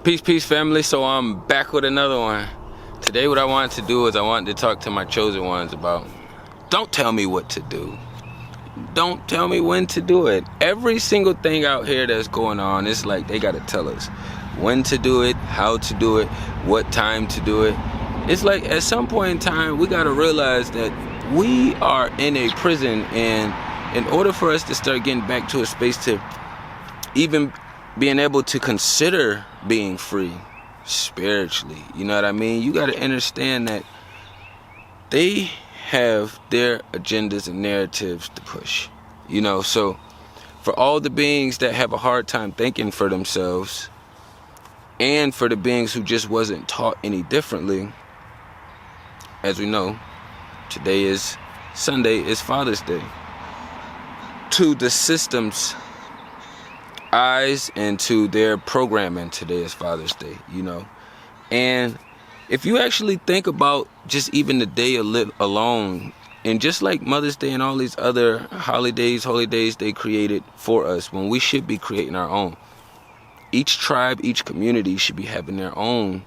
Peace, family. So I'm back with another one. Today what I wanted to do is I wanted to talk to my chosen ones about, don't tell me what to do. Don't tell me when to do it. Every single thing out here that's going on, it's like they gotta tell us when to do it, how to do it, what time to do it. It's like at some point in time, we gotta realize that we are in a prison, and in order for us to start getting back to a space to even being able to consider being free spiritually, you know what I mean? You got to understand that they have their agendas and narratives to push, you know. So for all the beings that have a hard time thinking for themselves, and for the beings who just wasn't taught any differently, as we know, today is Sunday, is Father's Day. To the system's eyes and to their programming, today is Father's Day, you know. And if you actually think about just even the day alone, and just like Mother's Day and all these other holy days they created for us, when we should be creating our own. Each tribe, each community should be having their own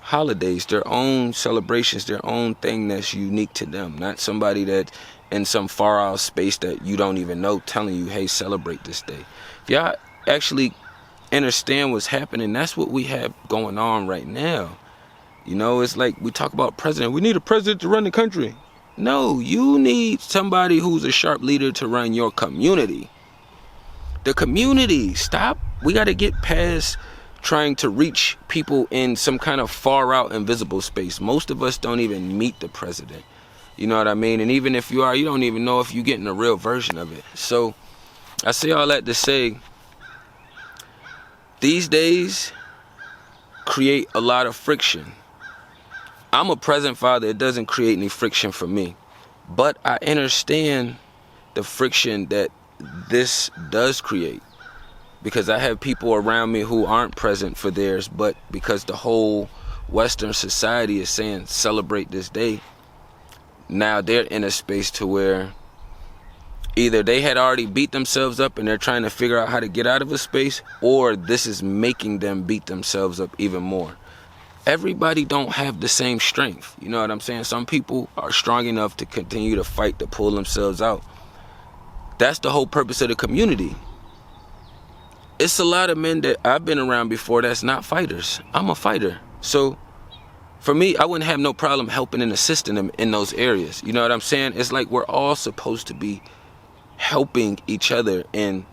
holidays, their own celebrations, their own thing that's unique to them, not somebody that in some far out space that you don't even know telling you, hey, celebrate this day. If y'all actually understand what's happening, that's what we have going on right now. You know, it's like we talk about president. We need a president to run the country. No, you need somebody who's a sharp leader to run your community. The community, stop. We got to get past trying to reach people in some kind of far out invisible space. Most of us don't even meet the president. You know what I mean? And even if you are, you don't even know if you're getting a real version of it. So I say all that to say, these days create a lot of friction. I'm a present father. It doesn't create any friction for me. But I understand the friction that this does create. Because I have people around me who aren't present for theirs, but because the whole Western society is saying celebrate this day, now they're in a space to where either they had already beat themselves up and they're trying to figure out how to get out of a space, or this is making them beat themselves up even more. Everybody don't have the same strength. You know what I'm saying? Some people are strong enough to continue to fight to pull themselves out. That's the whole purpose of the community. It's a lot of men that I've been around before that's not fighters. I'm a fighter. So for me, I wouldn't have no problem helping and assisting them in those areas. You know what I'm saying? It's like we're all supposed to be helping each other, and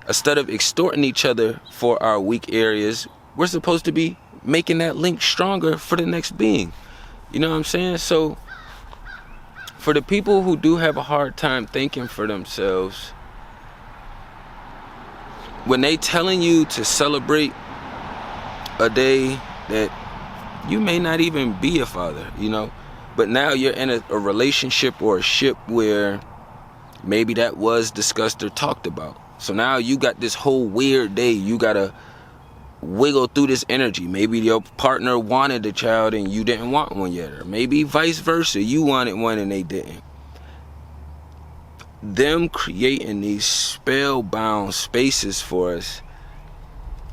instead of extorting each other for our weak areas, we're supposed to be making that link stronger for the next being. You know what I'm saying? So for the people who do have a hard time thinking for themselves, when they telling you to celebrate a day that you may not even be a father, you know, but now you're in a relationship or a ship where maybe that was discussed or talked about. So now you got this whole weird day. You got to wiggle through this energy. Maybe your partner wanted a child and you didn't want one yet. Or maybe vice versa. You wanted one and they didn't. Them creating these spellbound spaces for us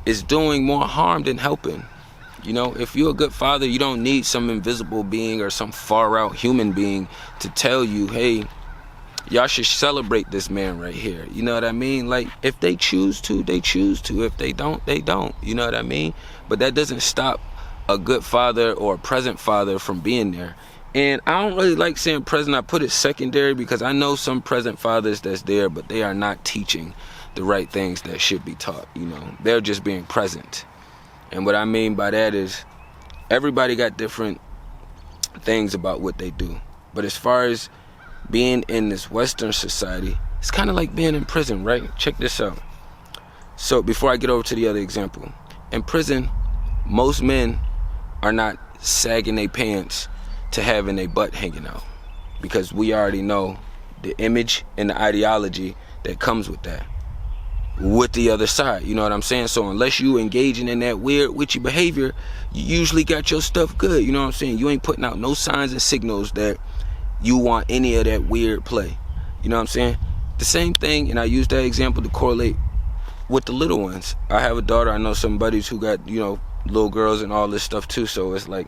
is doing more harm than helping. You know, if you're a good father, you don't need some invisible being or some far out human being to tell you, hey, y'all should celebrate this man right here. You know what I mean? Like, if they choose to, they choose to. If they don't, they don't. You know what I mean? But that doesn't stop a good father or a present father from being there. And I don't really like saying present. I put it secondary because I know some present fathers that's there, but they are not teaching the right things that should be taught. You know, they're just being present. And what I mean by that is everybody got different things about what they do. But as far as being in this Western society, it's kind of like being in prison, right? Check this out. So before I get over to the other example, in prison, most men are not sagging their pants to having their butt hanging out, because we already know the image and the ideology that comes with that, with the other side. You know what I'm saying? So unless you engaging in that weird witchy behavior, you usually got your stuff good. You know what I'm saying? You ain't putting out no signs and signals that you want any of that weird play. You know what I'm saying? The same thing, and I use that example to correlate with the little ones. I have a daughter. I know some buddies who got, you know, little girls and all this stuff too. So it's like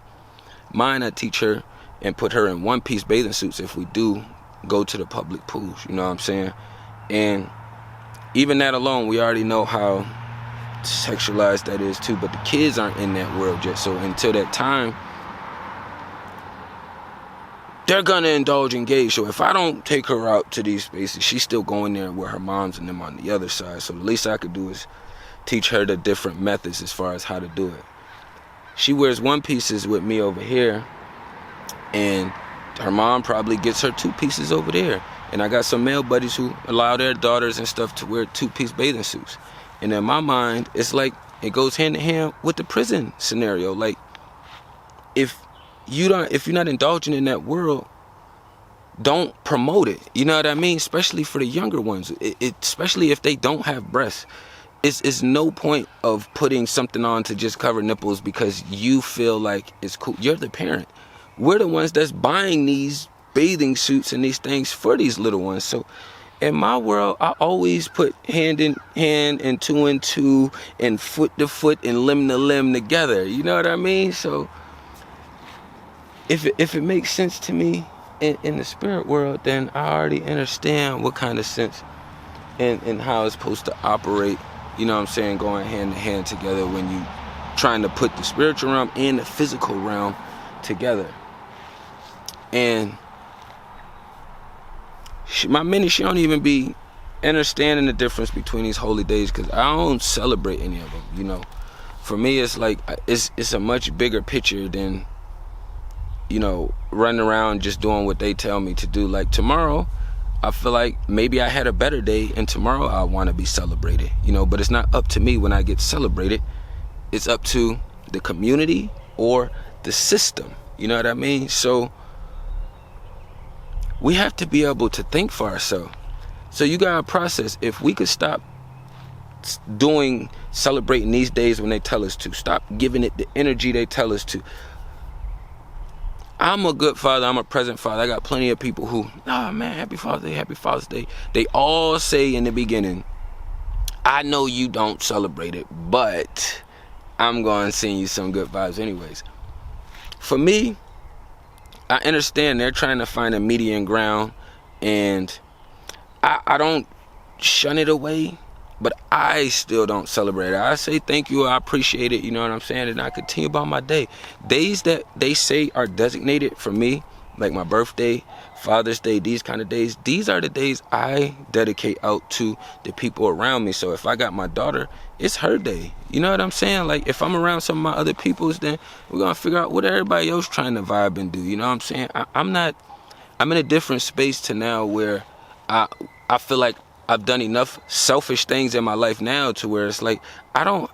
mine, I teach her and put her in one-piece bathing suits if we do go to the public pools, you know what I'm saying? And even that alone, we already know how sexualized that is too, but the kids aren't in that world yet. So until that time, they're gonna indulge and engage. So if I don't take her out to these spaces, she's still going there with her moms and them on the other side. So the least I could do is teach her the different methods as far as how to do it. She wears one pieces with me over here, and her mom probably gets her two pieces over there. And I got some male buddies who allow their daughters and stuff to wear two-piece bathing suits. And in my mind, it's like it goes hand in hand with the prison scenario. Like, if you're not indulging in that world, don't promote it. You know what I mean? Especially for the younger ones. Especially if they don't have breasts. It's no point of putting something on to just cover nipples because you feel like it's cool. You're the parent. We're the ones that's buying these bathing suits and these things for these little ones. So in my world, I always put hand in hand and two and foot to foot and limb to limb together. You know what I mean? So if it makes sense to me in the spirit world, then I already understand what kind of sense and how it's supposed to operate. You know what I'm saying? Going hand in hand together when you trying to put the spiritual realm and the physical realm together. And my mini, she don't even be understanding the difference between these holy days because I don't celebrate any of them, you know. For me, it's like, it's a much bigger picture than, you know, running around just doing what they tell me to do. Like tomorrow, I feel like maybe I had a better day and tomorrow I want to be celebrated, you know, but it's not up to me when I get celebrated. It's up to the community or the system, you know what I mean? So we have to be able to think for ourselves. So you gotta process. If we could stop celebrating these days when they tell us to, stop giving it the energy they tell us to. I'm a good father, I'm a present father. I got plenty of people who, man, happy Father's Day, happy Father's Day. They all say in the beginning, I know you don't celebrate it, but I'm gonna send you some good vibes anyways. For me, I understand they're trying to find a median ground, and I don't shun it away, but I still don't celebrate it. I say thank you, I appreciate it, you know what I'm saying, and I continue about my day. Days that they say are designated for me, like my birthday, Father's Day, these kind of days, these are the days I dedicate out to the people around me. So if I got my daughter, it's her day. You know what I'm saying? Like, if I'm around some of my other peoples, then we're going to figure out what everybody else trying to vibe and do. You know what I'm saying? I'm in a different space to now where I feel like I've done enough selfish things in my life now to where it's like, I don't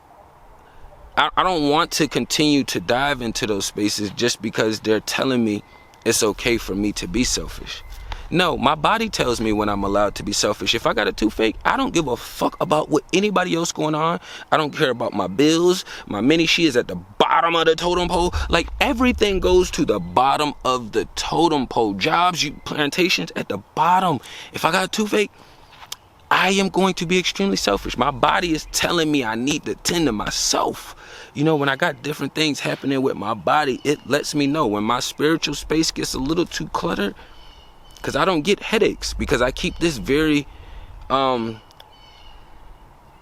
want to continue to dive into those spaces just because they're telling me it's okay for me to be selfish. No, my body tells me when I'm allowed to be selfish. If I got a toothache, I don't give a fuck about what anybody else going on. I don't care about my bills. My mini, she is at the bottom of the totem pole. Like, everything goes to the bottom of the totem pole. Jobs, plantations at the bottom. If I got a toothache, I am going to be extremely selfish. My body is telling me I need to tend to myself. You know, when I got different things happening with my body, it lets me know when my spiritual space gets a little too cluttered, because I don't get headaches, because I keep this very, I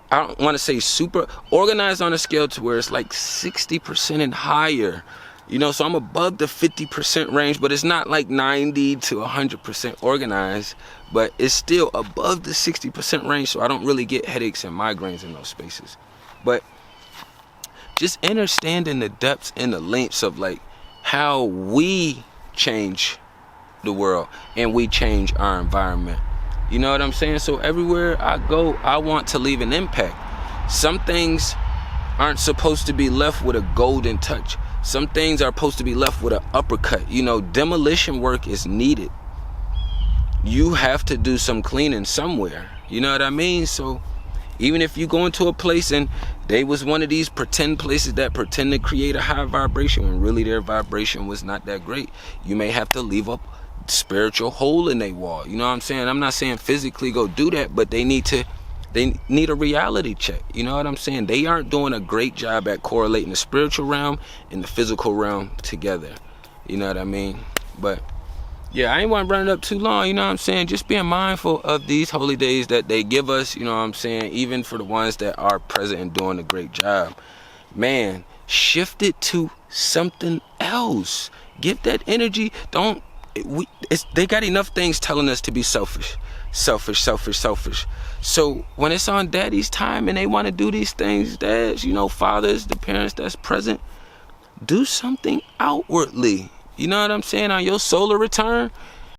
don't want to say super organized on a scale to where it's like 60% and higher. You know, so I'm above the 50% range, but it's not like 90 to 100% organized, but it's still above the 60% range, so I don't really get headaches and migraines in those spaces. But just understanding the depths and the lengths of like how we change the world and we change our environment. You know what I'm saying? So everywhere I go, I want to leave an impact. Some things aren't supposed to be left with a golden touch. Some things are supposed to be left with an uppercut. You know, demolition work is needed. You have to do some cleaning somewhere. You know what I mean? So even if you go into a place and they was one of these pretend places that pretend to create a high vibration when really their vibration was not that great, you may have to leave a spiritual hole in their wall. You know what I'm saying? I'm not saying physically go do that, but they need to They need a reality check. You know what I'm saying? They aren't doing a great job at correlating the spiritual realm and the physical realm together. You know what I mean? But yeah, I ain't want to run it up too long. You know what I'm saying? Just being mindful of these holy days that they give us. You know what I'm saying? Even for the ones that are present and doing a great job. Man, shift it to something else. Give that energy. They got enough things telling us to be selfish. So when it's on daddy's time and they want to do these things, dads, you know, fathers, the parents that's present, do something outwardly. You know what I'm saying? On your solar return,